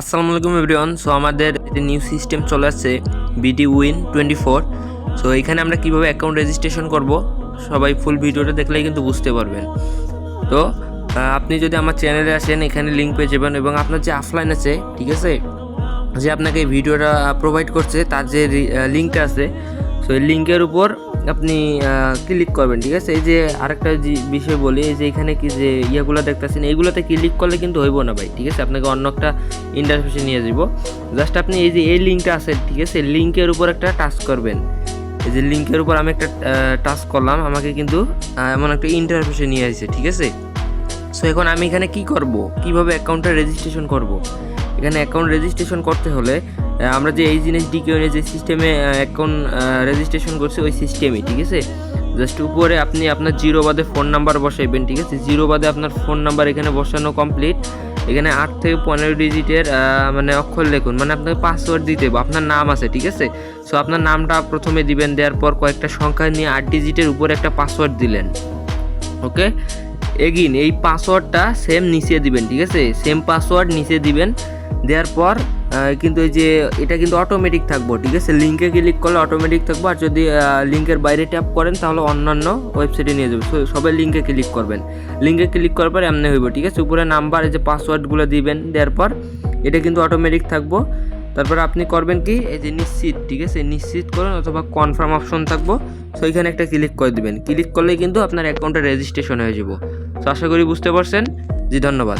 আসসালামু আলাইকুম everyone. So আমাদের নিউ সিস্টেম চলে আসছে বিডি উইন 24। সো এখানে আমরা কিভাবে অ্যাকাউন্ট রেজিস্ট্রেশন করব সবাই ফুল ভিডিওটা দেখলেই কিন্তু বুঝতে পারবেন। তো আপনি যদি আমার চ্যানেলে আসেন এখানে লিঙ্ক পেয়ে যাবেন এবং আপনার যে অফলাইন আছে, ঠিক আছে, যে আপনাকে এই ভিডিওটা প্রোভাইড করছে তার যে লিঙ্কটা আছে, সো এই লিঙ্কের উপর আপনি ক্লিক করবেন। ঠিক আছে, এই যে আরেকটা বিষয় বলি, এই যে এখানে কি যে ইয়েগুলো দেখতেছেন এইগুলোতে ক্লিক করলে কিন্তু হইব না ভাই। ঠিক আছে, আপনাকে অন্য একটা ইন্টারফেসে নিয়ে যাব। জাস্ট আপনি এই যে এই লিঙ্কটা আছে, ঠিক আছে, লিঙ্কের উপর একটা টাচ করবেন। এই যে লিঙ্কের উপর আমি একটা টাচ করলাম, আমাকে কিন্তু এমন একটা ইন্টারফেসে নিয়ে আসছে। ঠিক আছে, সো এখন আমি এখানে কি করব, কিভাবে অ্যাকাউন্টটা রেজিস্ট্রেশন করব। এখানে অ্যাকাউন্ট রেজিস্ট্রেশন করতে হলে আমরা যে এই জিনিস ডিকিউনে যে সিস্টেমে অ্যাকাউন্ট রেজিস্ট্রেশন করছি ওই সিস্টেমই, ঠিক আছে। জাস্ট উপরে আপনি আপনার জিরো বাদে ফোন নাম্বার বসাইবেন। ঠিক আছে, জিরো বাদে আপনার ফোন নাম্বার এখানে বসানো কমপ্লিট। এখানে 8 থেকে 15 ডিজিটের মানে অক্ষর লিখুন, মানে আপনাকে পাসওয়ার্ড দিতে হবে। আপনার নাম আছে, ঠিক আছে, সো আপনার নামটা প্রথমে দিবেন, দেওয়ার পর কয়েকটা সংখ্যা নিয়ে 8 ডিজিটের উপরে একটা পাসওয়ার্ড দিলেন। ওকে, এগিন এই পাসওয়ার্ডটা সেম নিচে দিবেন। ঠিক আছে, সেম পাসওয়ার্ড নিচে দিবেন। দেওয়ার পর কিন্তু এই যে এটা কিন্তু অটোমেটিক থাকবো। ঠিক আছে, লিঙ্কে ক্লিক করলে অটোমেটিক থাকবো, আর যদি লিঙ্কের বাইরে ট্যাপ করেন তাহলে অন্যান্য ওয়েবসাইটে নিয়ে যাবে। সবাই লিঙ্কে ক্লিক করবেন। লিঙ্কে ক্লিক করার পর এমনি হইব। ঠিক আছে, উপরে নাম্বার এই যে পাসওয়ার্ডগুলো দিবেন, দেওয়ার পর এটা কিন্তু অটোমেটিক থাকবো। তারপর আপনি করবেন কি, এই যে নিশ্চিত, ঠিক আছে, নিশ্চিত করুন অথবা কনফার্ম অপশন থাকবো, সো এখানে একটা ক্লিক করে দিবেন। ক্লিক করলে কিন্তু আপনার অ্যাকাউন্টে রেজিস্ট্রেশন হয়ে যাব। তো আশা করি বুঝতে পারছেন। জি, ধন্যবাদ।